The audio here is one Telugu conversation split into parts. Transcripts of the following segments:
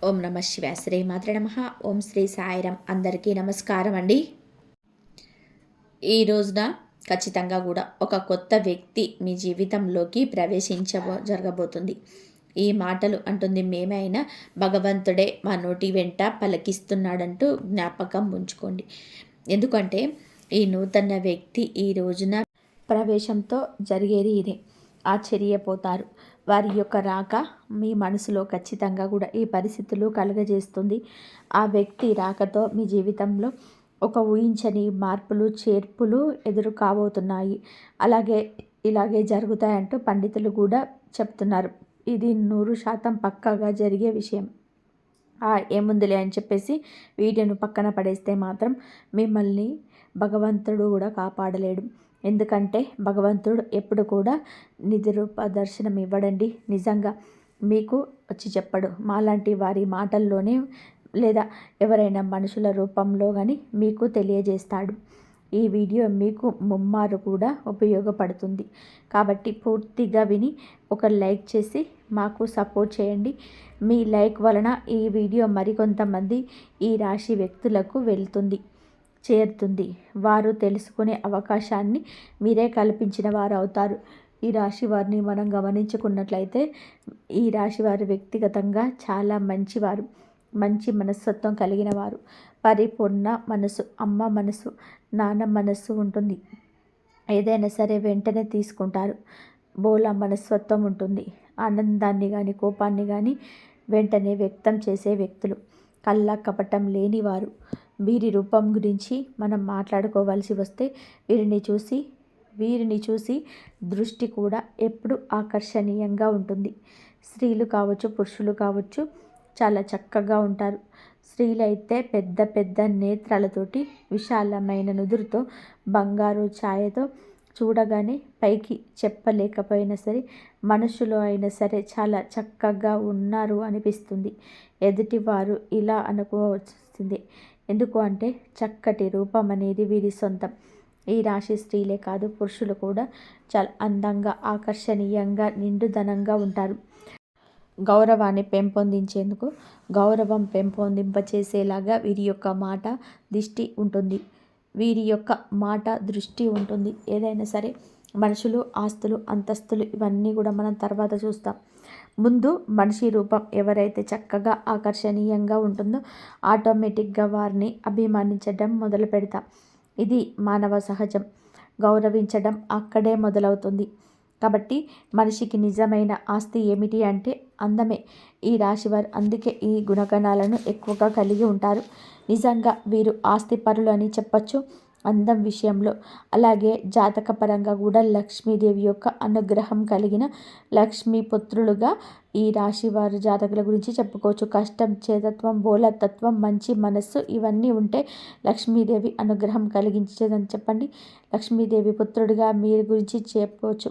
ఓం నమ శివాయ. శ్రీ మాత్రే నమః. ఓం శ్రీ సాయిరామ్. అందరికీ నమస్కారం అండి. ఈ రోజున ఖచ్చితంగా కూడా ఒక కొత్త వ్యక్తి మీ జీవితంలోకి జరగబోతుంది. ఈ మాటలు అంటుంది మేమైనా భగవంతుడే మా నోటి వెంట పలికిస్తున్నాడంటూ జ్ఞాపకం ఉంచుకోండి. ఎందుకంటే ఈ నూతన వ్యక్తి ఈ రోజున ప్రవేశంతో జరిగేది ఇదే. ఆశ్చర్యపోతారు. వారి యొక్క రాక మీ మనసులో ఖచ్చితంగా కూడా ఈ పరిస్థితులు కలుగజేస్తుంది. ఆ వ్యక్తి రాకతో మీ జీవితంలో ఒక ఊహించని మార్పులు చేర్పులు ఎదురు కాబోతున్నాయి. ఇలాగే జరుగుతాయంటూ పండితులు కూడా చెప్తున్నారు. ఇది 100% పక్కాగా జరిగే విషయం. ఏముందిలే అని చెప్పేసి వీడియోను పక్కన పడేస్తే మాత్రం మిమ్మల్ని భగవంతుడు కూడా కాపాడలేడు. ఎందుకంటే భగవంతుడు ఎప్పుడు కూడా నిజ రూప దర్శనం ఇవ్వడండి. నిజంగా మీకు వచ్చి చెప్పడు. మాలాంటి వారి మాటల్లోనే లేదా ఎవరైనా మనుషుల రూపంలో కానీ మీకు తెలియజేస్తాడు. ఈ వీడియో మీకు ముమ్మారు కూడా ఉపయోగపడుతుంది. కాబట్టి పూర్తిగా విని ఒక లైక్ చేసి మాకు సపోర్ట్ చేయండి. మీ లైక్ వలన ఈ వీడియో మరికొంతమంది ఈ రాశి వ్యక్తులకు చేరుతుంది. వారు తెలుసుకునే అవకాశాన్ని మీరే కల్పించిన వారు అవుతారు. ఈ రాశి వారిని మనం గమనించుకున్నట్లయితే ఈ రాశి వారు వ్యక్తిగతంగా చాలా మంచివారు, మంచి మనస్తత్వం కలిగిన వారు, పరిపూర్ణ మనసు, అమ్మ మనసు, నాన్న మనసు ఉంటుంది. ఏదైనా సరే వెంటనే తీసుకుంటారు. బోలా మనస్తత్వం ఉంటుంది. ఆనందాన్ని కానీ కోపాన్ని కానీ వెంటనే వ్యక్తం చేసే వ్యక్తులు, కళ్ళ కపటం లేనివారు. వీరి రూపం గురించి మనం మాట్లాడుకోవాల్సి వస్తే వీరిని చూసి దృష్టి కూడా ఎప్పుడు ఆకర్షణీయంగా ఉంటుంది. స్త్రీలు కావచ్చు, పురుషులు కావచ్చు, చాలా చక్కగా ఉంటారు. స్త్రీలైతే పెద్ద పెద్ద నేత్రాలతోటి, విశాలమైన నుదురుతో, బంగారు ఛాయతో చూడగానే పైకి చెప్పలేకపోయినా సరే మనసులో అయినా సరే చాలా చక్కగా ఉన్నారు అనిపిస్తుంది. ఎదుటివారు ఇలా అనుకోవాల్సిందే. ఎందుకు అంటే చక్కటి రూపం అనేది వీరి సొంతం. ఈ రాశి స్త్రీలే కాదు, పురుషులు కూడా చాలా అందంగా, ఆకర్షణీయంగా, నిండుదనంగా ఉంటారు. గౌరవాన్ని పెంపొందించేందుకు, గౌరవం పెంపొందింపచేసేలాగా వీరి యొక్క మాట దృష్టి ఉంటుంది. ఏదైనా సరే మనుషులు, ఆస్తులు, అంతస్తులు ఇవన్నీ కూడా మనం తర్వాత చూస్తాం. ముందు మనిషి రూపం ఎవరైతే చక్కగా ఆకర్షణీయంగా ఉంటుందో ఆటోమేటిక్గా వారిని అభిమానించడం మొదలు పెడతాం. ఇది మానవ సహజం. గౌరవించడం అక్కడే మొదలవుతుంది. కాబట్టి మనిషికి నిజమైన ఆస్తి ఏమిటి అంటే అందమే. ఈ రాశివారు అందుకే ఈ గుణగణాలను ఎక్కువగా కలిగి ఉంటారు. నిజంగా వీరు ఆస్తి పరులు అని చెప్పచ్చు అందం విషయంలో. అలాగే జాతకపరంగా కూడా లక్ష్మీదేవి యొక్క అనుగ్రహం కలిగిన లక్ష్మీపుత్రులుగా ఈ రాశి వారి జాతకుల గురించి చెప్పుకోవచ్చు. కష్టం, చేతత్వం, బోలతత్వం, మంచి మనస్సు ఇవన్నీ ఉంటే లక్ష్మీదేవి అనుగ్రహం కలిగించేదని చెప్పండి. లక్ష్మీదేవి పుత్రుడిగా మీరు గురించి చెప్పుకోవచ్చు.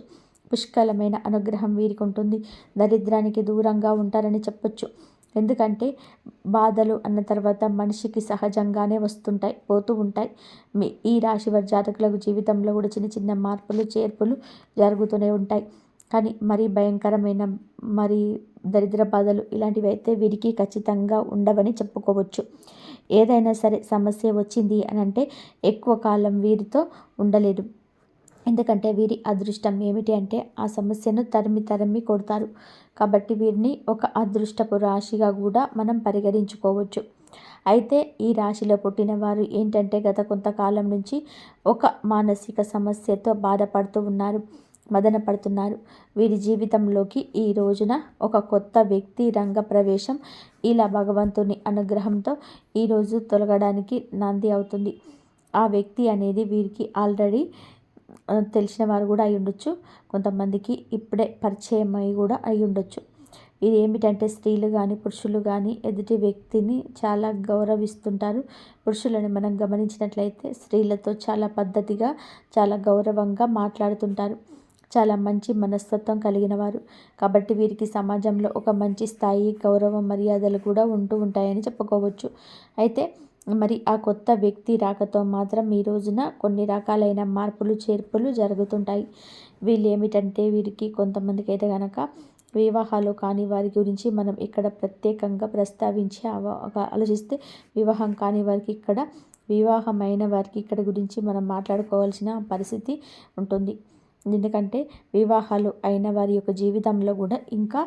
పుష్కలమైన అనుగ్రహం వీరికి ఉంటుంది. దరిద్రానికి దూరంగా ఉంటారని చెప్పొచ్చు. ఎందుకంటే బాధలు అన్న తర్వాత మనిషికి సహజంగానే వస్తుంటాయి, పోతూ ఉంటాయి. ఈ రాశి వారి జాతకులకు జీవితంలో కూడా చిన్న చిన్న మార్పులు చేర్పులు జరుగుతూనే ఉంటాయి. కానీ మరీ భయంకరమైన దరిద్ర బాధలు ఇలాంటివి అయితే వీరికి ఖచ్చితంగా ఉండవని చెప్పుకోవచ్చు. ఏదైనా సరే సమస్య వచ్చింది అని అంటే ఎక్కువ కాలం వీరితో ఉండలేదు. ఎందుకంటే వీరి అదృష్టం ఏమిటి అంటే ఆ సమస్యను తరిమి కొడతారు. కాబట్టి వీరిని ఒక అదృష్టపు రాశిగా కూడా మనం పరిగణించుకోవచ్చు. అయితే ఈ రాశిలో పుట్టిన వారు ఏంటంటే గత కొంతకాలం నుంచి ఒక మానసిక సమస్యతో బాధపడుతూ ఉన్నారు, మదన పడుతున్నారు. వీరి జీవితంలోకి ఈ రోజున ఒక కొత్త వ్యక్తి రంగ ప్రవేశం ఇలా భగవంతుని అనుగ్రహంతో ఈరోజు తొలగడానికి నాంది అవుతుంది. ఆ వ్యక్తి అనేది వీరికి ఆల్రెడీ తెలిసిన వారు కూడా అయి ఉండొచ్చు. కొంతమందికి ఇప్పుడే పరిచయం అయి కూడా అయి ఉండొచ్చు. ఇది ఏమిటంటే స్త్రీలు కానీ పురుషులు కానీ ఎదుటి వ్యక్తిని చాలా గౌరవిస్తుంటారు. పురుషులను మనం గమనించినట్లయితే స్త్రీలతో చాలా పద్ధతిగా, చాలా గౌరవంగా మాట్లాడుతుంటారు. చాలా మంచి మనస్తత్వం కలిగిన వారు. కాబట్టి వీరికి సమాజంలో ఒక మంచి స్థాయి, గౌరవ మర్యాదలు కూడా ఉంటూ ఉంటాయని చెప్పుకోవచ్చు. అయితే మరి ఆ కొత్త వ్యక్తి రాకతో మాత్రం ఈ రోజున కొన్ని రకాలైన మార్పులు చేర్పులు జరుగుతుంటాయి. వీళ్ళు ఏమిటంటే వీరికి కొంతమందికి అయితే కనుక వివాహాలు కాని వారి గురించి మనం ఇక్కడ ప్రత్యేకంగా ప్రస్తావించి ఆలోచిస్తే, వివాహం కాని వారికి ఇక్కడ, వివాహమైన వారికి ఇక్కడ గురించి మనం మాట్లాడుకోవాల్సిన పరిస్థితి ఉంటుంది. ఎందుకంటే వివాహాలు అయిన వారి యొక్క జీవితంలో కూడా ఇంకా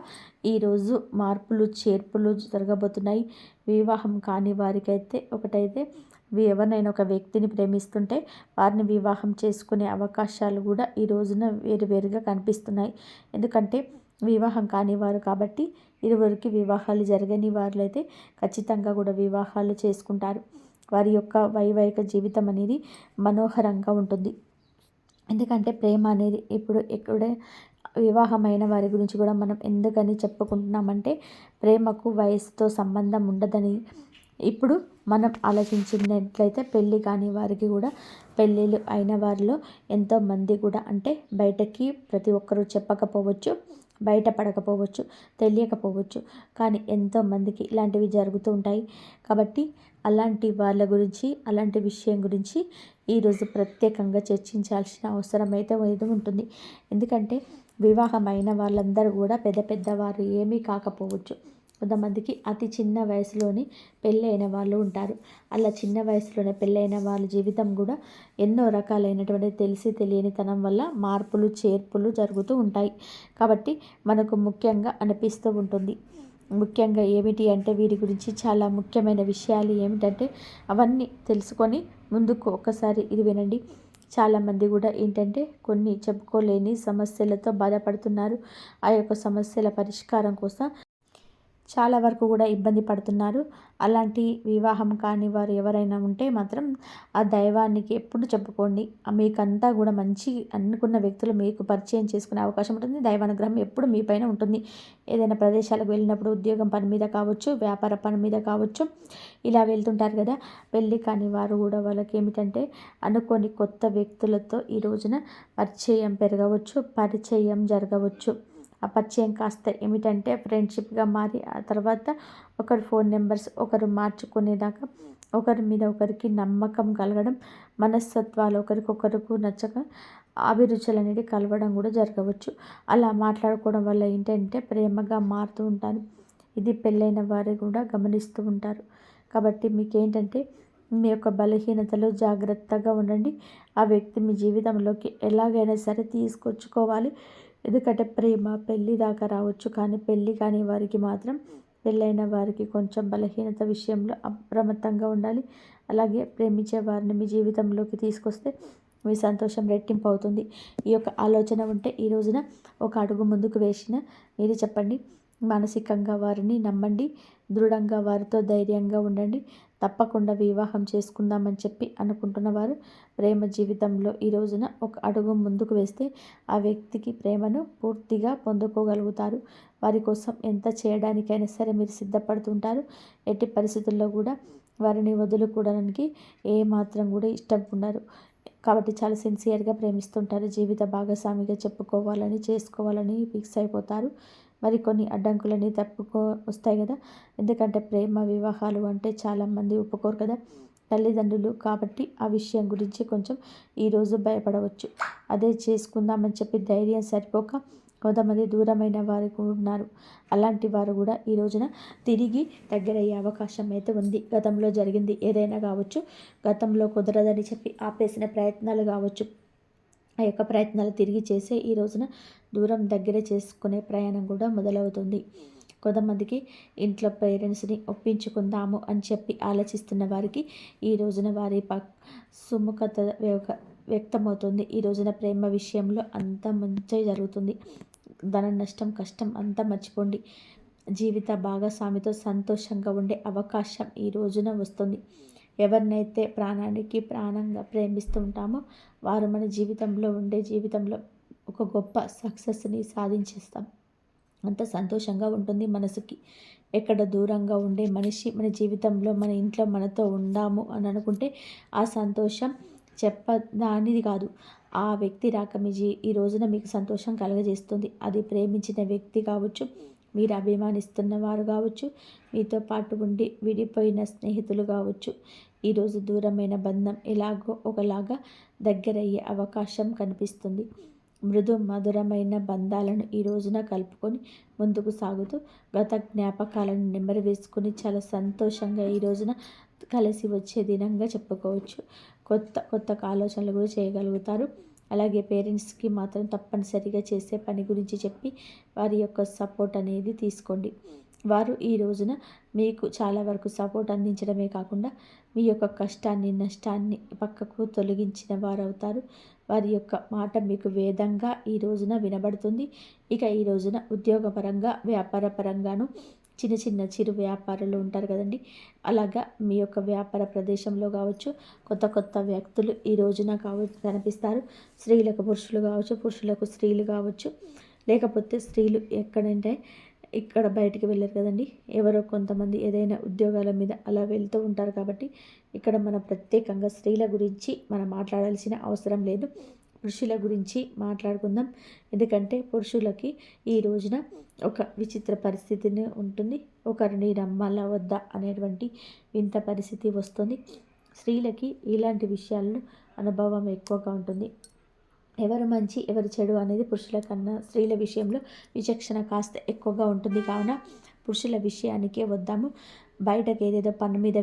ఈరోజు మార్పులు చేర్పులు జరగబోతున్నాయి. వివాహం కాని వారికైతే ఒకటైతే ఎవరినైనా ఒక వ్యక్తిని ప్రేమిస్తుంటే వారిని వివాహం చేసుకునే అవకాశాలు కూడా ఈ రోజున వేరువేరుగా కనిపిస్తున్నాయి. ఎందుకంటే వివాహం కాని వారు కాబట్టి ఇరువురికి వివాహాలు జరగని వారులైతే ఖచ్చితంగా కూడా వివాహాలు చేసుకుంటారు. వారి యొక్క వైవాహిక జీవితం అనేది మనోహరంగా ఉంటుంది. ఎందుకంటే ప్రేమ అనేది ఇప్పుడు ఎక్కడే వివాహమైన వారి గురించి కూడా మనం ఎందుకని చెప్పుకుంటున్నామంటే, ప్రేమకు వయసుతో సంబంధం ఉండదని ఇప్పుడు మనం ఆలోచించినట్లయితే, పెళ్ళి కాని వారికి కూడా పెళ్ళిళ్ళు అయిన వారిలో ఎంతోమంది కూడా అంటే బయటకి ప్రతి ఒక్కరూ చెప్పకపోవచ్చు, బయటపడకపోవచ్చు, తెలియకపోవచ్చు, కానీ ఎంతోమందికి ఇలాంటివి జరుగుతూ ఉంటాయి. కాబట్టి అలాంటి వాళ్ళ గురించి, అలాంటి విషయం గురించి ఈరోజు ప్రత్యేకంగా చర్చించాల్సిన అవసరం అయితే ఉంటుంది. ఎందుకంటే వివాహమైన వాళ్ళందరూ కూడా పెద్ద పెద్దవారు ఏమీ కాకపోవచ్చు. కొంతమందికి అతి చిన్న వయసులోనే పెళ్ళైన వాళ్ళు ఉంటారు. అలా చిన్న వయసులోనే పెళ్ళైన వాళ్ళ జీవితం కూడా ఎన్నో రకాలైనటువంటి తెలిసి తెలియనితనం వల్ల మార్పులు చేర్పులు జరుగుతూ ఉంటాయి. కాబట్టి మనకు ముఖ్యంగా అనిపిస్తూ ఉంటుంది. ముఖ్యంగా ఏమిటి అంటే, వీరి గురించి చాలా ముఖ్యమైన విషయాలు ఏమిటంటే అవన్నీ తెలుసుకొని ముందుకు ఒక్కసారి ఇది వినండి. చాలామంది కూడా ఏంటంటే కొన్ని చెప్పుకోలేని సమస్యలతో బాధపడుతున్నారు. ఆ యొక్క సమస్యల పరిష్కారం కోసం చాలా వరకు కూడా ఇబ్బంది పడుతున్నారు. అలాంటి వివాహం కాని వారు ఎవరైనా ఉంటే మాత్రం ఆ దైవానికి ఎప్పుడు చెప్పుకోండి. మీకంతా కూడా మంచి అనుకున్న వ్యక్తులు మీకు పరిచయం చేసుకునే అవకాశం ఉంటుంది. దైవానుగ్రహం ఎప్పుడు మీ పైన ఉంటుంది. ఏదైనా ప్రదేశాలకు వెళ్ళినప్పుడు ఉద్యోగం పని మీద కావచ్చు, వ్యాపార పని మీద కావచ్చు, ఇలా వెళ్తుంటారు కదా. పెళ్ళి కాని వారు కూడా వాళ్ళకి ఏమిటంటే అనుకోని కొత్త వ్యక్తులతో ఈ రోజున పరిచయం పెరగవచ్చు, పరిచయం జరగవచ్చు. ఆ పరిచయం కాస్త ఏమిటంటే ఫ్రెండ్షిప్గా మారి ఆ తర్వాత ఒకరి ఫోన్ నెంబర్స్ ఒకరు మార్చుకునేదాకా, ఒకరి మీద ఒకరికి నమ్మకం కలగడం, మనస్తత్వాలు ఒకరికొకరికి నచ్చక అభిరుచులు అనేవి కలవడం కూడా జరగవచ్చు. అలా మాట్లాడుకోవడం వల్ల ఏంటంటే ప్రేమగా మారుతూ ఉంటారు. ఇది పెళ్ళైన వారు కూడా గమనిస్తూ ఉంటారు. కాబట్టి మీకేంటంటే మీ యొక్క బలహీనతలు జాగ్రత్తగా ఉండండి. ఆ వ్యక్తి మీ జీవితంలోకి ఎలాగైనా సరే తీసుకొచ్చుకోవాలి. ఎందుకంటే ప్రేమ పెళ్ళి దాకా రావచ్చు, కానీ పెళ్ళి కాని వారికి మాత్రం పెళ్ళైన వారికి కొంచెం బలహీనత విషయంలో అప్రమత్తంగా ఉండాలి. అలాగే ప్రేమించే వారిని మీ జీవితంలోకి తీసుకొస్తే మీ సంతోషం రెట్టింపు అవుతుంది. ఈ యొక్క ఆలోచన ఉంటే ఈ రోజున ఒక అడుగు ముందుకు వేసిన మీరు చెప్పండి. మానసికంగా వారిని నమ్మండి. దృఢంగా వారితో ధైర్యంగా ఉండండి. తప్పకుండా వివాహం చేసుకుందామని చెప్పి అనుకుంటున్న వారు ప్రేమ జీవితంలో ఈ రోజున ఒక అడుగు ముందుకు వేస్తే ఆ వ్యక్తికి ప్రేమను పూర్తిగా పొందుకోగలుగుతారు. వారి కోసం ఎంత చేయడానికైనా సరే మీరు సిద్ధపడుతుంటారు. ఎట్టి పరిస్థితుల్లో కూడా వారిని వదులుకోవడానికి ఏమాత్రం కూడా ఇష్టం ఉండరు. కాబట్టి చాలా సిన్సియర్గా ప్రేమిస్తుంటారు. జీవిత భాగస్వామిగా చెప్పుకోవాలని, చేసుకోవాలని ఫిక్స్ అయిపోతారు. మరికొన్ని అడ్డంకులని వస్తాయి కదా. ఎందుకంటే ప్రేమ వివాహాలు అంటే చాలామంది ఒప్పుకోరు కదా తల్లిదండ్రులు. కాబట్టి ఆ విషయం గురించి కొంచెం ఈరోజు భయపడవచ్చు. అదే చేసుకుందామని చెప్పి ధైర్యం సరిపోక కొంతమంది దూరమైన వారు ఉన్నారు. అలాంటి వారు కూడా ఈ రోజున తిరిగి దగ్గరయ్యే అవకాశం అయితే ఉంది. గతంలో జరిగింది ఏదైనా కావచ్చు, గతంలో కుదరదని చెప్పి ఆపేసిన ప్రయత్నాలు కావచ్చు, ఆ యొక్క ప్రయత్నాలు తిరిగి చేసే ఈ రోజున దూరం దగ్గరే చేసుకునే ప్రయాణం కూడా మొదలవుతుంది. కొంతమందికి ఇంట్లో పేరెంట్స్ని ఒప్పించుకుందాము అని చెప్పి ఆలోచిస్తున్న వారికి ఈ రోజున వారి సుముఖత వ్యక్తమవుతుంది. ఈ రోజున ప్రేమ విషయంలో అంతా మంచి జరుగుతుంది. ధన నష్టం కష్టం అంతా మర్చిపోండి. జీవిత భాగస్వామితో సంతోషంగా ఉండే అవకాశం ఈ రోజున వస్తుంది. ఎవరినైతే ప్రాణానికి ప్రాణంగా ప్రేమిస్తూ ఉంటామో వారు మన జీవితంలో ఒక గొప్ప సక్సెస్ని సాధించేస్తాం. అంత సంతోషంగా ఉంటుంది మనసుకి. ఎక్కడ దూరంగా ఉండే మనిషి మన జీవితంలో మన ఇంట్లో మనతో ఉండాము అని అనుకుంటే ఆ సంతోషం చెప్పదానిది కాదు. ఆ వ్యక్తి రాక ఈ రోజున మీకు సంతోషం కలగజేస్తుంది. అది ప్రేమించిన వ్యక్తి కావచ్చు, మీరు అభిమానిస్తున్న వారు కావచ్చు, మీతో పాటు ఉండి విడిపోయిన స్నేహితులు కావచ్చు. ఈరోజు దూరమైన బంధం ఎలాగో ఒకలాగా దగ్గరయ్యే అవకాశం కనిపిస్తుంది. మృదు మధురమైన బంధాలను ఈ రోజున కలుపుకొని ముందుకు సాగుతూ గత జ్ఞాపకాలను నెమరు వేసుకుని చాలా సంతోషంగా ఈ రోజున కలిసి వచ్చే దినంగా చెప్పుకోవచ్చు. కొత్త కొత్త ఆలోచనలు కూడా చేయగలుగుతారు. అలాగే పేరెంట్స్కి మాత్రం తప్పనిసరిగా చేసే పని గురించి చెప్పి వారి యొక్క సపోర్ట్ అనేది తీసుకోండి. వారు ఈ రోజున మీకు చాలా వరకు సపోర్ట్ అందించడమే కాకుండా మీ యొక్క కష్టాన్ని నష్టాన్ని పక్కకు తొలగించిన వారు అవుతారు. వారి యొక్క మాట మీకు వేదంగా ఈ రోజున వినబడుతుంది. ఇక ఈ రోజున ఉద్యోగపరంగా వ్యాపార పరంగాను చిన్న చిన్న చిరు వ్యాపారులు ఉంటారు కదండి, అలాగా మీ యొక్క వ్యాపార ప్రదేశంలో కావచ్చు కొత్త కొత్త వ్యక్తులు ఈ రోజున కనిపిస్తారు. స్త్రీలకు పురుషులు కావచ్చు, పురుషులకు స్త్రీలు కావచ్చు, లేకపోతే స్త్రీలు ఎక్కడంటే ఇక్కడ బయటికి వెళ్ళరు కదండి, ఎవరో కొంతమంది ఏదైనా ఉద్యోగాల మీద అలా వెళ్తూ ఉంటారు. కాబట్టి ఇక్కడ మనం ప్రత్యేకంగా స్త్రీల గురించి మనం మాట్లాడాల్సిన అవసరం లేదు, పురుషుల గురించి మాట్లాడుకుందాం. ఎందుకంటే పురుషులకి ఈ రోజున ఒక విచిత్ర పరిస్థితిని ఉంటుంది. ఒకరిని నమ్మాలా వద్దా అనేటువంటి వింత పరిస్థితి వస్తుంది. స్త్రీలకి ఇలాంటి విషయాల్లో అనుభవం ఎక్కువగా ఉంటుంది. ఎవరు మంచి ఎవరు చెడు అనేది పురుషుల కన్నా స్త్రీల విషయంలో విచక్షణ కాస్త ఎక్కువగా ఉంటుంది. కావున పురుషుల విషయానికే వద్దాము. బయటకు ఏదేదో పని మీద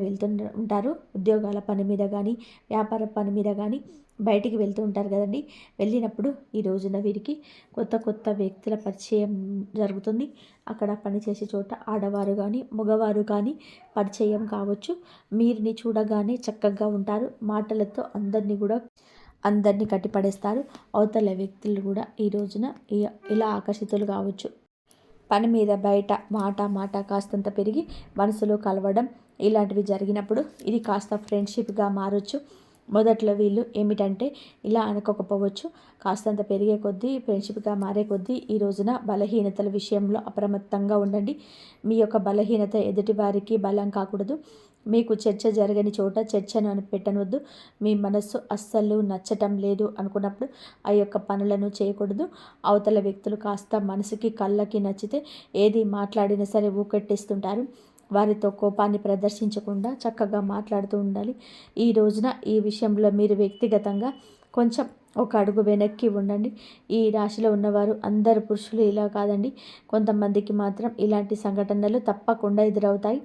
ఉంటారు, ఉద్యోగాల పని మీద కానీ వ్యాపార పని మీద కానీ బయటికి వెళ్తూ ఉంటారు కదండి. వెళ్ళినప్పుడు ఈ రోజున వీరికి కొత్త కొత్త వ్యక్తుల పరిచయం జరుగుతుంది. అక్కడ పనిచేసే చోట ఆడవారు కానీ మగవారు కానీ పరిచయం కావచ్చు. మీరుని చూడగానే చక్కగా ఉంటారు. మాటలతో అందరినీ కట్టిపడేస్తారు. అవతల వ్యక్తులు కూడా ఈ రోజున ఇలా ఆకర్షితులు కావచ్చు. పని మీద బయట మాట కాస్తంత పెరిగి మనసులో కలవడం ఇలాంటివి జరిగినప్పుడు ఇది కాస్త ఫ్రెండ్షిప్గా మారొచ్చు. మొదట్లో వీళ్ళు ఏమిటంటే ఇలా అనుకోకపోవచ్చు. కాస్తంత పెరిగే కొద్దీ ఫ్రెండ్షిప్గా మారే కొద్దీ ఈ రోజున బలహీనతల విషయంలో అప్రమత్తంగా ఉండండి. మీ యొక్క బలహీనత ఎదుటి వారికి బలం కాకూడదు. మీకు చర్చ జరగని చోట చర్చను పెట్టనవద్దు. మీ మనస్సు అస్సలు నచ్చటం లేదు అనుకున్నప్పుడు ఆ యొక్క పనులను చేయకూడదు. అవతల వ్యక్తులు కాస్త మనసుకి కళ్ళకి నచ్చితే ఏది మాట్లాడినా సరే ఊకెట్టేస్తుంటారు. వారితో కోపాన్ని ప్రదర్శించకుండా చక్కగా మాట్లాడుతూ ఉండాలి. ఈ రోజున ఈ విషయంలో మీరు వ్యక్తిగతంగా కొంచెం ఒక అడుగు వెనక్కి ఉండండి. ఈ రాశిలో ఉన్నవారు అందరు పురుషులు ఇలా కాదండి, కొంతమందికి మాత్రం ఇలాంటి సంఘటనలు తప్పకుండా ఎదురవుతాయి.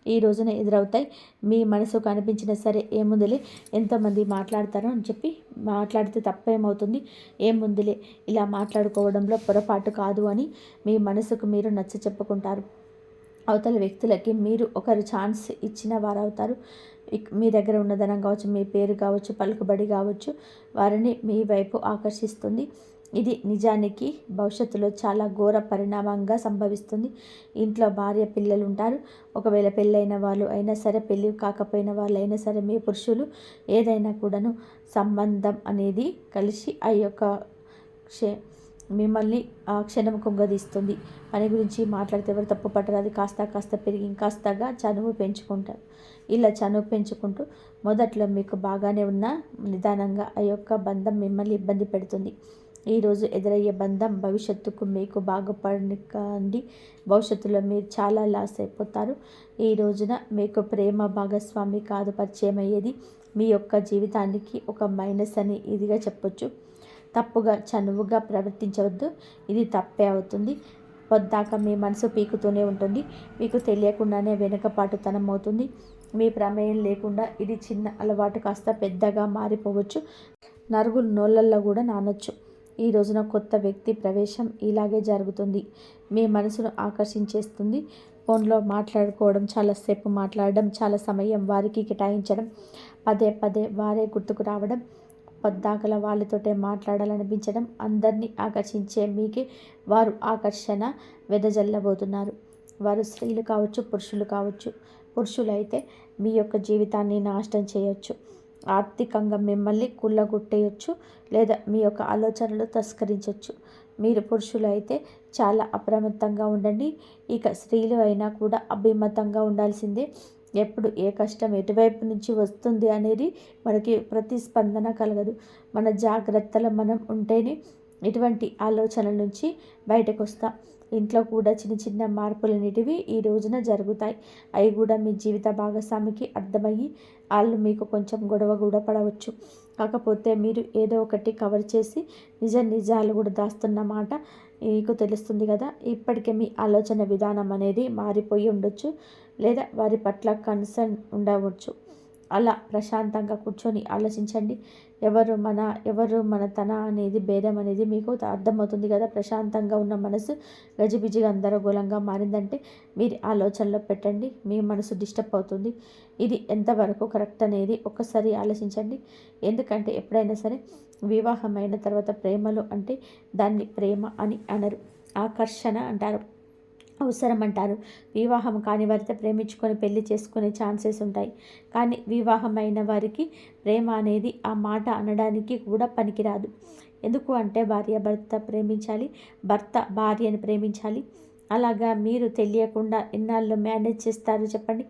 ఈ రోజున ఎదురవుతాయి. మీ మనసుకు అనిపించినా సరే ఏముందులే ఎంతమంది మాట్లాడతారో అని చెప్పి మాట్లాడితే తప్పేమవుతుంది, ఏముందులే ఇలా మాట్లాడుకోవడంలో పొరపాటు కాదు అని మీ మనసుకు మీరు నచ్చ చెప్పుకుంటారు. అవతల వ్యక్తులకి మీరు ఒకరు ఛాన్స్ ఇచ్చిన వారు అవుతారు. మీ దగ్గర ఉన్న ధనం కావచ్చు, మీ పేరు కావచ్చు, పలుకుబడి కావచ్చు వారిని మీ వైపు ఆకర్షిస్తుంది. ఇది నిజానికి భవిష్యత్తులో చాలా ఘోర పరిణామంగా సంభవిస్తుంది. ఇంట్లో భార్య పిల్లలు ఉంటారు. ఒకవేళ పెళ్ళైన వాళ్ళు అయినా సరే పెళ్ళి కాకపోయిన వాళ్ళు అయినా సరే మీ పురుషులు ఏదైనా కూడాను సంబంధం అనేది కలిసి ఆ యొక్క మిమ్మల్ని ఆ క్షణం కుంగదీస్తుంది. పని గురించి మాట్లాడితే ఎవరు తప్పు పట్టరు. అది కాస్త పెరిగి ఇంకాస్తగా చనువు పెంచుకుంటారు. ఇలా చనువు పెంచుకుంటూ మొదట్లో మీకు బాగానే ఉన్న నిదానంగా ఆ యొక్క బంధం మిమ్మల్ని ఇబ్బంది పెడుతుంది. ఈరోజు ఎదురయ్యే బంధం భవిష్యత్తుకు మీకు బాగుపడకండి. భవిష్యత్తులో మీరు చాలా లాస్ అయిపోతారు. ఈ రోజున మీకు ప్రేమ భాగస్వామి కాదు పరిచయం అయ్యేది, మీ యొక్క జీవితానికి ఒక మైనస్ అని ఇదిగా చెప్పొచ్చు. తప్పుగా చనువుగా ప్రవర్తించవద్దు, ఇది తప్పే అవుతుంది. పొద్దాక మీ మనసు పీకుతూనే ఉంటుంది. మీకు తెలియకుండానే వెనుకపాటుతనం అవుతుంది. మీ ప్రమేయం లేకుండా ఇది చిన్న అలవాటు కాస్త పెద్దగా మారిపోవచ్చు. నరుగులు నోళ్ళల్లో కూడా నానొచ్చు. ఈ రోజున కొత్త వ్యక్తి ప్రవేశం ఇలాగే జరుగుతుంది. మీ మనసును ఆకర్షించేస్తుంది. ఫోన్లో మాట్లాడుకోవడం, చాలాసేపు మాట్లాడడం, చాలా సమయం వారికి కేటాయించడం, పదే వారే గుర్తుకు రావడం, పొద్దాకల వాళ్ళతోటే మాట్లాడాలనిపించడం, అందరినీ ఆకర్షించే మీకే వారు ఆకర్షణ వెదజల్లబోతున్నారు. వారు స్త్రీలు కావచ్చు, పురుషులు కావచ్చు. పురుషులైతే మీ యొక్క జీవితాన్ని నాశనం చేయొచ్చు, ఆర్థికంగా మిమ్మల్ని కుళ్ళగొట్టేయచ్చు, లేదా మీ యొక్క ఆలోచనలు తస్కరించవచ్చు. మీరు పురుషులు అయితే చాలా అప్రమత్తంగా ఉండండి. ఇక స్త్రీలు అయినా కూడా అభిమతంగా ఉండాల్సిందే. ఎప్పుడు ఏ కష్టం ఎటువైపు నుంచి వస్తుంది అనేది మనకి ప్రతిస్పందన కలగదు. మన జాగ్రత్తలో మనం ఉంటేనే ఇటువంటి ఆలోచనల నుంచి బయటకు వస్తాం. ఇంట్లో కూడా చిన్న చిన్న మార్పులనేటివి ఈ రోజున జరుగుతాయి. అవి కూడా మీ జీవిత భాగస్వామికి అర్థమయ్యి వాళ్ళు మీకు కొంచెం గొడవ కూడా పడవచ్చు. కాకపోతే మీరు ఏదో ఒకటి కవర్ చేసి నిజాలు కూడా దాస్తున్నమాట మీకు తెలుస్తుంది కదా. ఇప్పటికే మీ ఆలోచన విధానం అనేది మారిపోయి ఉండొచ్చు, లేదా వారి పట్ల కన్సర్న్ ఉండవచ్చు. అలా ప్రశాంతంగా కూర్చొని ఆలోచించండి. ఎవరు మన తన అనేది భేదం అనేది మీకు అర్థమవుతుంది కదా. ప్రశాంతంగా ఉన్న మనసు గజిబిజిగా గందరగోళంగా మారిందంటే మీరు ఆలోచనలో పెట్టండి. మీ మనసు డిస్టర్బ్ అవుతుంది. ఇది ఎంతవరకు కరెక్ట్ అనేది ఒక్కసారి ఆలోచించండి. ఎందుకంటే ఎప్పుడైనా సరే వివాహం అయిన తర్వాత ప్రేమలో అంటే దాన్ని ప్రేమ అని అనరు, ఆకర్షణ అంటారు, అవసరం అంటారు. వివాహం కాని వారితో ప్రేమించుకొని పెళ్లి చేసుకునే ఛాన్సెస్ ఉంటాయి. కానీ వివాహం అయిన వారికి ప్రేమ అనేది ఆ మాట అనడానికి కూడా పనికిరాదు. ఎందుకు అంటే భర్త ప్రేమించాలి, భర్త భార్యను ప్రేమించాలి. అలాగా మీరు తెలియకుండా ఎన్నాళ్ళు మేనేజ్ చేస్తారు చెప్పండి.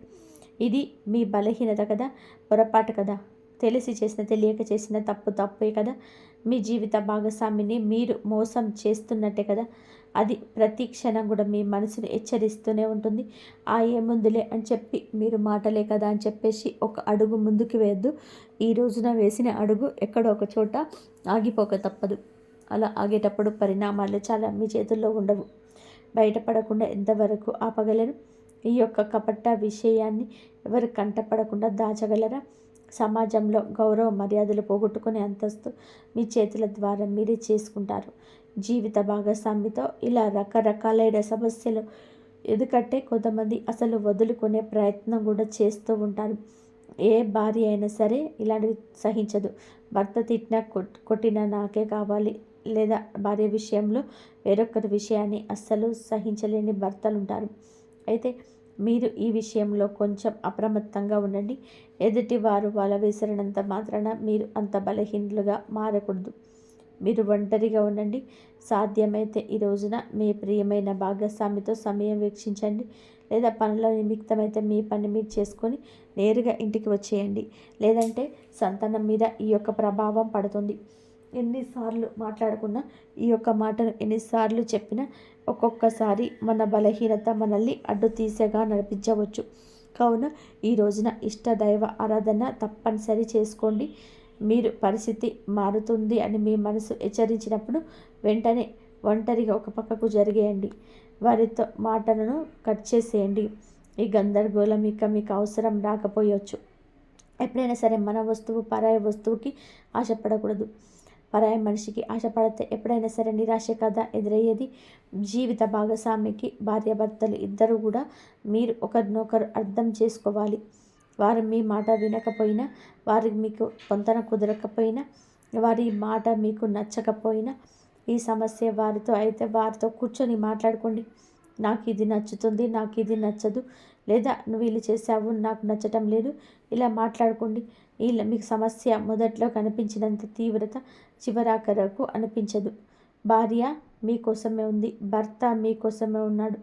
ఇది మీ బలహీనత కదా, పొరపాటు కదా. తెలిసి చేసిన తెలియక చేసిన తప్పే కదా. మీ జీవిత భాగస్వామిని మీరు మోసం చేస్తున్నట్టే కదా. అది ప్రతి క్షణం కూడా మీ మనసును హెచ్చరిస్తూనే ఉంటుంది. ఏముందులే అని చెప్పి మీరు మాటలే కదా అని చెప్పేసి ఒక అడుగు ముందుకు వేయద్దు. ఈ రోజున వేసిన అడుగు ఎక్కడో ఒక చోట ఆగిపోక తప్పదు. అలా ఆగేటప్పుడు పరిణామాలు చాలా మీ చేతుల్లో ఉండవు. బయటపడకుండా ఎంతవరకు ఆపగలరు? ఈ యొక్క కపట విషయాన్ని ఎవరు కంటపడకుండా దాచగలరా? సమాజంలో గౌరవ మర్యాదలు పోగొట్టుకునే అంతస్తు మీ చేతుల ద్వారా మీరే చేసుకుంటారు. జీవిత భాగస్వామితో ఇలా రకరకాలైన సమస్యలు, ఎందుకంటే కొంతమంది అసలు వదులుకునే ప్రయత్నం కూడా చేస్తూ ఉంటారు. ఏ భార్య అయినా సరే ఇలాంటివి సహించదు. భర్త తిట్టినా కొట్టినా నాకే కావాలి, లేదా భార్య విషయంలో వేరొకరి విషయాన్ని అస్సలు సహించలేని భర్తలు ఉంటారు. అయితే మీరు ఈ విషయంలో కొంచెం అప్రమత్తంగా ఉండండి. ఎదుటి వారు వల విసిరినంత మాత్రాన మీరు అంత బలహీనులుగా మారకూడదు. మీరు ఒంటరిగా ఉండండి. సాధ్యమైతే ఈ రోజున మీ ప్రియమైన భాగస్వామితో సమయం వీక్షించండి, లేదా పనుల నిమిత్తమైతే మీ పని మీరు చేసుకొని నేరుగా ఇంటికి వచ్చేయండి. లేదంటే సంతానం మీద ఈ యొక్క ప్రభావం పడుతుంది. ఎన్నిసార్లు మాట్లాడుకున్నా, ఈ యొక్క మాటను ఎన్నిసార్లు చెప్పినా ఒక్కొక్కసారి మన బలహీనత మనల్ని అడ్డు తీసేగా నడిపించవచ్చు. కావున ఈ రోజున ఇష్టదైవ ఆరాధన తప్పనిసరి చేసుకోండి. మీరు పరిస్థితి మారుతుంది అని మీ మనసు హెచ్చరించినప్పుడు వెంటనే ఒంటరిగా ఒక పక్కకు జరిగేయండి. వారితో మాటలను కట్ చేసేయండి. ఈ గందరగోళం ఇక మీకు అవసరం రాకపోయవచ్చు. ఎప్పుడైనా సరే మన వస్తువు పరాయి వస్తువుకి ఆశపడకూడదు. పరాయి మనిషికి ఆశపడితే ఎప్పుడైనా సరే నిరాశ కదా ఎదురయ్యేది. జీవిత భాగస్వామికి భార్యాభర్తలు ఇద్దరు కూడా మీరు ఒకరినొకరు అర్థం చేసుకోవాలి. వారు మీ మాట వినకపోయినా, వారికి మీకు పొంతన కుదరకపోయినా, వారి మాట మీకు నచ్చకపోయినా, ఈ సమస్య వారితో అయితే వారితో కూర్చొని మాట్లాడుకోండి. నాకు ఇది నచ్చుతుంది, నాకు ఇది నచ్చదు, లేదా నువ్వు ఇలా చేసావు నాకు నచ్చటం లేదు, ఇలా మాట్లాడుకోండి. ఇలా మీకు సమస్య మొదట్లో కనిపించినంత తీవ్రత చివరాఖరకు అనిపించదు. భార్య మీకోసమే ఉంది, భర్త మీకోసమే ఉన్నాడు.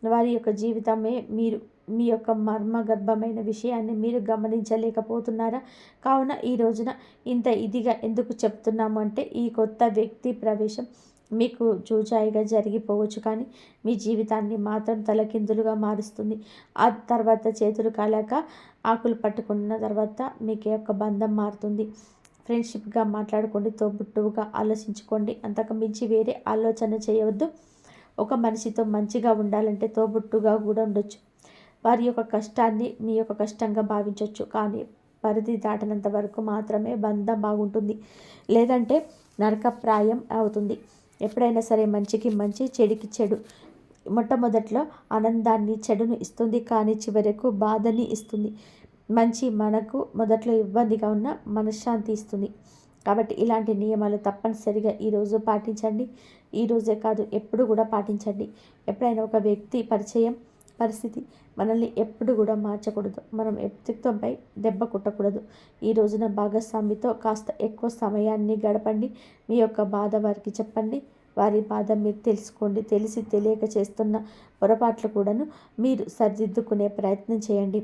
వారి యొక్క జీవితమే మీరు. మీ యొక్క మర్మగర్భమైన విషయాన్ని మీరు గమనించలేకపోతున్నారా? కావున ఈ రోజున ఇంత ఇదిగా ఎందుకు చెప్తున్నాము అంటే, ఈ కొత్త వ్యక్తి ప్రవేశం మీకు చూచాయిగా జరిగిపోవచ్చు, కానీ మీ జీవితాన్ని మాత్రం తలకిందులుగా మారుస్తుంది. ఆ తర్వాత చేతులు కాలాక ఆకులు పట్టుకున్న తర్వాత మీకు యొక్క బంధం మారుతుంది. ఫ్రెండ్షిప్గా మాట్లాడుకోండి, తోబుట్టువుగా ఆలోచించుకోండి. అంతకు మించి వేరే ఆలోచన చేయవద్దు. ఒక మనిషితో మంచిగా ఉండాలంటే తోబుట్టుగా కూడా ఉండొచ్చు. వారి యొక్క కష్టాన్ని మీ యొక్క కష్టంగా భావించవచ్చు, కానీ పరిధి దాటినంత వరకు మాత్రమే బంధం బాగుంటుంది, లేదంటే నరకప్రాయం అవుతుంది. ఎప్పుడైనా సరే మంచికి మంచి, చెడుకి చెడు. మొట్టమొదట్లో ఆనందాన్ని, చెడును ఇస్తుంది, కానీ చివరకు బాధని ఇస్తుంది. మంచి మనకు మొదట్లో ఇబ్బందిగా ఉన్న మనశ్శాంతి ఇస్తుంది. కాబట్టి ఇలాంటి నియమాలు తప్పనిసరిగా ఈరోజు పాటించండి. ఈరోజే కాదు, ఎప్పుడు కూడా పాటించండి. ఎప్పుడైనా ఒక వ్యక్తి పరిస్థితి మనల్ని ఎప్పుడు కూడా మార్చకూడదు. మనం వ్యక్తిత్వంపై దెబ్బ కొట్టకూడదు. ఈ రోజున భాగస్వామితో కాస్త ఎక్కువ సమయాన్ని గడపండి. మీ యొక్క బాధ వారికి చెప్పండి. వారి బాధ మీరు తెలుసుకోండి. తెలిసి తెలియక చేస్తున్న పొరపాట్లు కూడాను మీరు సరిదిద్దుకునే ప్రయత్నం చేయండి.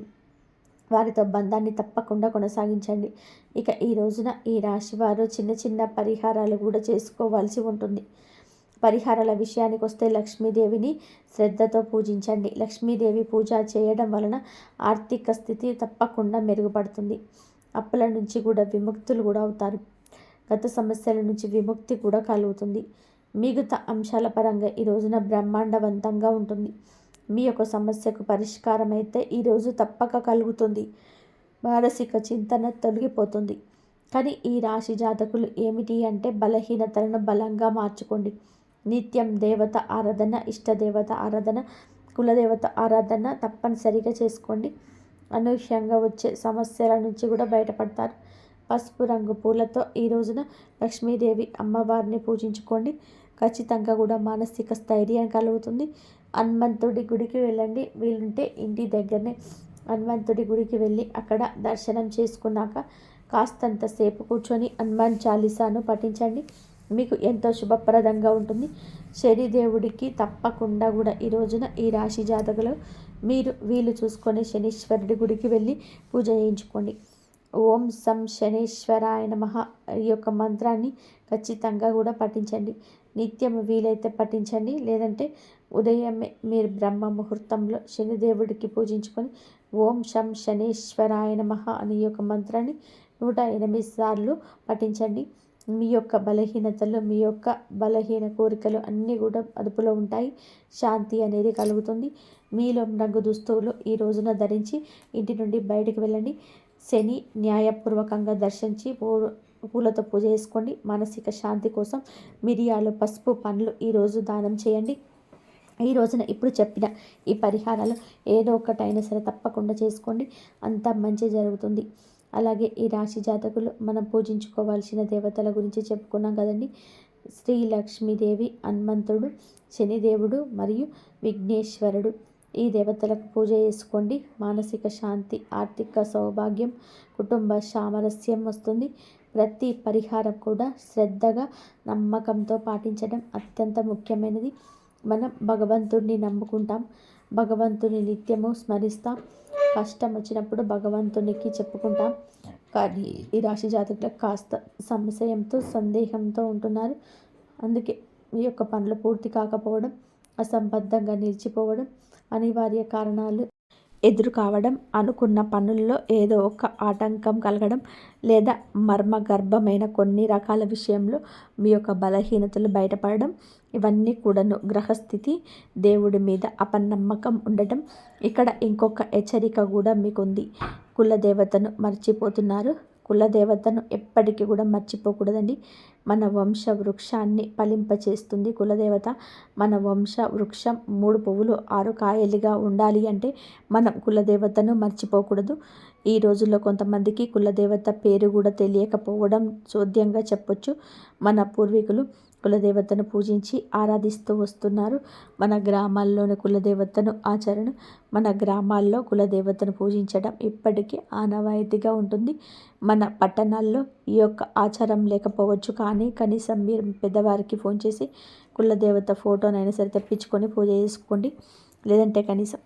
వారితో బంధాన్ని తప్పకుండా కొనసాగించండి. ఇక ఈ రోజున ఈ రాశి వారు చిన్న చిన్న పరిహారాలు కూడా చేసుకోవాల్సి ఉంటుంది. పరిహారాల విషయానికి వస్తే లక్ష్మీదేవిని శ్రద్ధతో పూజించండి. లక్ష్మీదేవి పూజ చేయడం వలన ఆర్థిక స్థితి తప్పకుండా మెరుగుపడుతుంది. అప్పుల నుంచి కూడా విముక్తులు కూడా అవుతారు. గత సమస్యల నుంచి విముక్తి కూడా కలుగుతుంది. మిగతా అంశాల పరంగా ఈ రోజున బ్రహ్మాండవంతంగా ఉంటుంది. మీ యొక్క సమస్యకు పరిష్కారం అయితే ఈరోజు తప్పక కలుగుతుంది. మానసిక చింతన తొలగిపోతుంది. కానీ ఈ రాశి జాతకులు ఏమిటి అంటే బలహీనతలను బలంగా మార్చుకోండి. నిత్యం దేవత ఆరాధన, ఇష్టదేవత ఆరాధన, కులదేవత ఆరాధన తప్పనిసరిగా చేసుకోండి. అనూహ్యంగా వచ్చే సమస్యల నుంచి కూడా బయటపడతారు. పసుపు రంగు పూలతో ఈ రోజున లక్ష్మీదేవి అమ్మవారిని పూజించుకోండి. ఖచ్చితంగా కూడా మానసిక స్థైర్యం కలుగుతుంది. హనుమంతుడి గుడికి వెళ్ళండి. వీలుంటే ఇంటి దగ్గరనే హనుమంతుడి గుడికి వెళ్ళి అక్కడ దర్శనం చేసుకున్నాక కాస్తంత సేపు కూర్చొని హనుమాన్ చాలీసాను పఠించండి. మీకు ఎంతో శుభప్రదంగా ఉంటుంది. శనిదేవుడికి తప్పకుండా కూడా ఈ రోజున ఈ రాశి జాతకులు మీరు వీలు చూసుకొని శనీశ్వరుడి గుడికి వెళ్ళి పూజ చేయించుకోండి. ఓం సం శనేశ్వరాయ నమః ఈ యొక్క మంత్రాన్ని ఖచ్చితంగా కూడా పఠించండి. నిత్యం వీలైతే పఠించండి. లేదంటే ఉదయమే మీరు బ్రహ్మ ముహూర్తంలో శనిదేవుడికి పూజించుకొని ఓం శం శనేశ్వరాయ నమః అనే యొక్క మంత్రాన్ని 108 సార్లు పఠించండి. మీ యొక్క బలహీనతలు, మీ యొక్క బలహీన కోరికలు అన్నీ కూడా అదుపులో ఉంటాయి. శాంతి అనేది కలుగుతుంది. మీలో రంగు దుస్తువులు ఈ రోజున ధరించి ఇంటి నుండి బయటకు వెళ్ళండి. శని న్యాయపూర్వకంగా దర్శించి పూలతో పూజ చేసుకోండి. మానసిక శాంతి కోసం మిరియాలు, పసుపు, పండ్లు ఈరోజు దానం చేయండి. ఈ రోజున ఇప్పుడు చెప్పిన ఈ పరిహారాలు ఏదో ఒకటైనా సరే తప్పకుండా చేసుకోండి. అంతా మంచి జరుగుతుంది. అలాగే ఈ రాశి జాతకులు మనం పూజించుకోవాల్సిన దేవతల గురించి చెప్పుకున్నాం కదండి. శ్రీ లక్ష్మీదేవి, హనుమంతుడు, శనిదేవుడు మరియు విఘ్నేశ్వరుడు. ఈ దేవతలకు పూజ చేసుకోండి. మానసిక శాంతి, ఆర్థిక సౌభాగ్యం, కుటుంబ సామరస్యం వస్తుంది. ప్రతి పరిహారం కూడా శ్రద్ధగా, నమ్మకంతో పాటించడం అత్యంత ముఖ్యమైనది. మనం భగవంతుడిని నమ్ముకుంటాం. భగవంతుని నిత్యము స్మరిస్తాం. కష్టం వచ్చినప్పుడు భగవంతునికి చెప్పుకుంటాం. కానీ ఈ రాశి జాతకులకు కాస్త సంశయంతో, సందేహంతో ఉంటున్నారు. అందుకే మీ యొక్క పనులు పూర్తి కాకపోవడం, అసంబద్ధంగా నిలిచిపోవడం, అనివార్య కారణాలు ఎదురు కావడం, అనుకున్న పనుల్లో ఏదో ఒక ఆటంకం కలగడం, లేదా మర్మగర్భమైన కొన్ని రకాల విషయంలో మీ యొక్క బలహీనతలు బయటపడడం, ఇవన్నీ కూడాను గ్రహస్థితి, దేవుడి మీద అపనమ్మకం ఉండటం. ఇక్కడ ఇంకొక హెచ్చరిక కూడా మీకుంది. కులదేవతను మర్చిపోతున్నారు. కులదేవతను ఎప్పటికీ కూడా మర్చిపోకూడదండి. మన వంశ వృక్షాన్ని ఫలింపచేస్తుంది కులదేవత. మన వంశ వృక్షం 3 పువ్వులు 6 కాయలుగా ఉండాలి అంటే మనం కులదేవతను మర్చిపోకూడదు. ఈ రోజుల్లో కొంతమందికి కులదేవత పేరు కూడా తెలియకపోవడం చోద్యంగా చెప్పొచ్చు. మన పూర్వీకులు కులదేవతను పూజించి ఆరాధిస్తూ వస్తున్నారు. మన గ్రామాల్లోని కులదేవతను ఆచరణ, మన గ్రామాల్లో కులదేవతను పూజించడం ఇప్పటికీ ఆనవాయితీగా ఉంటుంది. మన పట్టణాల్లో ఈ యొక్క ఆచారం లేకపోవచ్చు. కానీ కనీసం మీరు పెద్దవారికి ఫోన్ చేసి కులదేవత ఫోటోనైనా సరే తెప్పించుకొని పూజ చేసుకోండి. లేదంటే కనీసం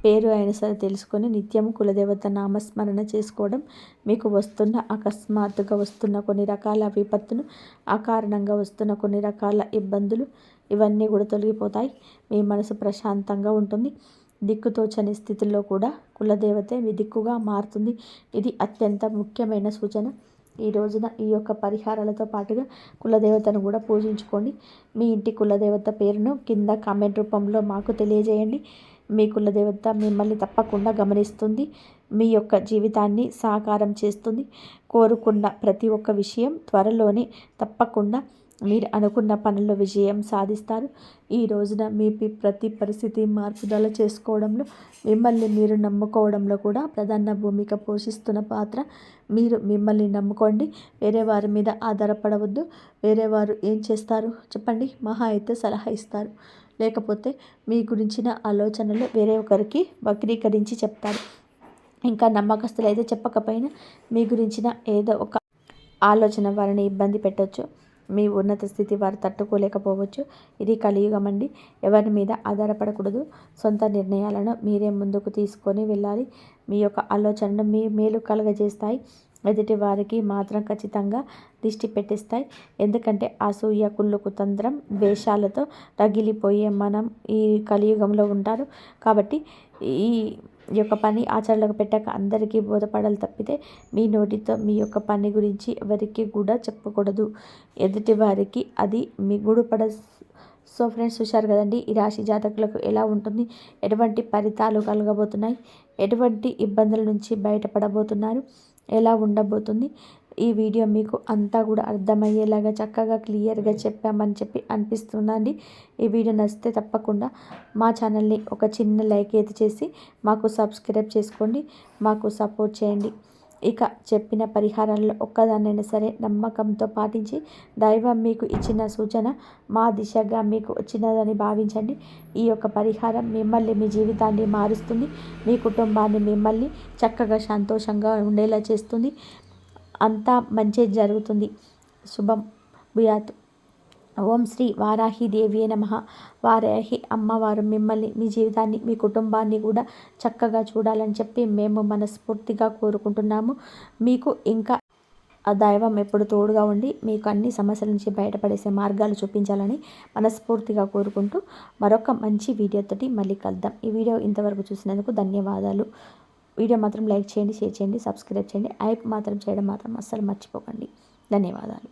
పేరు అయినా సరే తెలుసుకొని నిత్యం కులదేవత నామస్మరణ చేసుకోవడం మీకు వస్తున్న అకస్మాత్తుగా వస్తున్న కొన్ని రకాల విపత్తును, అకారణంగా వస్తున్న కొన్ని రకాల ఇబ్బందులు ఇవన్నీ కూడా తొలగిపోతాయి. మీ మనసు ప్రశాంతంగా ఉంటుంది. దిక్కుతోచని స్థితిలో కూడా కులదేవతే మీ దిక్కుగా మారుతుంది. ఇది అత్యంత ముఖ్యమైన సూచన. ఈ రోజున ఈ యొక్క పరిహారాలతో పాటుగా కులదేవతను కూడా పూజించుకోండి. మీ ఇంటి కులదేవత పేరును కింద కామెంట్ రూపంలో మాకు తెలియజేయండి. మీ కులదేవత మిమ్మల్ని తప్పకుండా గమనిస్తుంది. మీ యొక్క జీవితాన్ని సాకారం చేస్తుంది. కోరుకున్న ప్రతి ఒక్క విషయం త్వరలోనే తప్పకుండా మీరు అనుకున్న పనుల్లో విజయం సాధిస్తారు. ఈ రోజున మీ ప్రతి పరిస్థితి మార్పుదల చేసుకోవడంలో, మిమ్మల్ని మీరు నమ్ముకోవడంలో కూడా ప్రధాన భూమిక పోషిస్తున్న పాత్ర. మీరు మిమ్మల్ని నమ్ముకోండి. వేరే వారి మీద ఆధారపడవద్దు. వేరే వారు ఏం చేస్తారు చెప్పండి? మహా అయితే సలహా ఇస్తారు. లేకపోతే మీ గురించిన ఆలోచనలు వేరే ఒకరికి వక్రీకరించి చెప్తారు. ఇంకా నమ్మకస్తులు అయితే చెప్పకపోయినా మీ గురించిన ఏదో ఒక ఆలోచన వారిని ఇబ్బంది పెట్టవచ్చు. మీ ఉన్నత స్థితి వారు తట్టుకోలేకపోవచ్చు. ఇది కలియుగం అండి. ఎవరి మీద ఆధారపడకూడదు. సొంత నిర్ణయాలను మీరే ముందుకు తీసుకొని వెళ్ళాలి. మీ యొక్క ఆలోచనను మీ మేలు కలగజేస్తాయి. ఎదుటి వారికి మాత్రం ఖచ్చితంగా దిష్టి పెట్టిస్తాయి. ఎందుకంటే అసూయ, కుళ్ళు, కుతంత్రం, ద్వేషాలతో రగిలిపోయే మనం ఈ కలియుగంలో ఉంటారు. కాబట్టి ఈ యొక్క పని ఆచరణకు పెట్టాక అందరికీ బోధపడాలి తప్పితే మీ నోటితో మీ యొక్క పని గురించి ఎవరికి కూడా చెప్పకూడదు. ఎదుటి వారికి అది మిగుడుపడ. సో ఫ్రెండ్స్, చూశారు కదండి ఈ రాశి జాతకులకు ఎలా ఉంటుంది, ఎటువంటి ఫలితాలు కలగబోతున్నాయి, ఎటువంటి ఇబ్బందుల నుంచి బయటపడబోతున్నారు, ఎలా ఉండబోతుంది. ఈ వీడియో మీకు అంతా కూడా అర్థమయ్యేలాగా చక్కగా క్లియర్గా చెప్పామని చెప్పి అనిపిస్తుందండి. ఈ వీడియో నచ్చితే తప్పకుండా మా ఛానల్ని ఒక చిన్న లైక్ అయితే చేసి మాకు సబ్స్క్రైబ్ చేసుకోండి, మాకు సపోర్ట్ చేయండి. ఇక చెప్పిన పరిహారాల్లో ఒక్కదాన్నైనా సరే నమ్మకంతో పాటించి దైవం మీకు ఇచ్చిన సూచన మా దిశగా మీకు వచ్చినదని భావించండి. ఈ యొక్క పరిహారం మిమ్మల్ని, మీ జీవితాన్ని మారుస్తుంది. మీ కుటుంబాన్ని మిమ్మల్ని చక్కగా సంతోషంగా ఉండేలా చేస్తుంది. అంతా మంచి జరుగుతుంది. శుభం భూయాత్. ఓం శ్రీ వారాహి దేవియే నమః. వారాహి అమ్మవారు మిమ్మల్ని, మీ జీవితాన్ని, మీ కుటుంబాన్ని కూడా చక్కగా చూడాలని చెప్పి మేము మనస్ఫూర్తిగా కోరుకుంటున్నాము. మీకు ఇంకా ఆ దైవం ఎప్పుడు తోడుగా ఉండి మీకు అన్ని సమస్యల నుంచి బయటపడేసే మార్గాలు చూపించాలని మనస్ఫూర్తిగా కోరుకుంటూ మరొక మంచి వీడియోతోటి మళ్ళీ కలుద్దాం. ఈ వీడియో ఇంతవరకు చూసినందుకు ధన్యవాదాలు. వీడియో మాత్రం లైక్ చేయండి, షేర్ చేయండి, సబ్స్క్రైబ్ చేయండి. హైప్ మాత్రం చేయడం మాత్రం అస్సలు మర్చిపోకండి. ధన్యవాదాలు.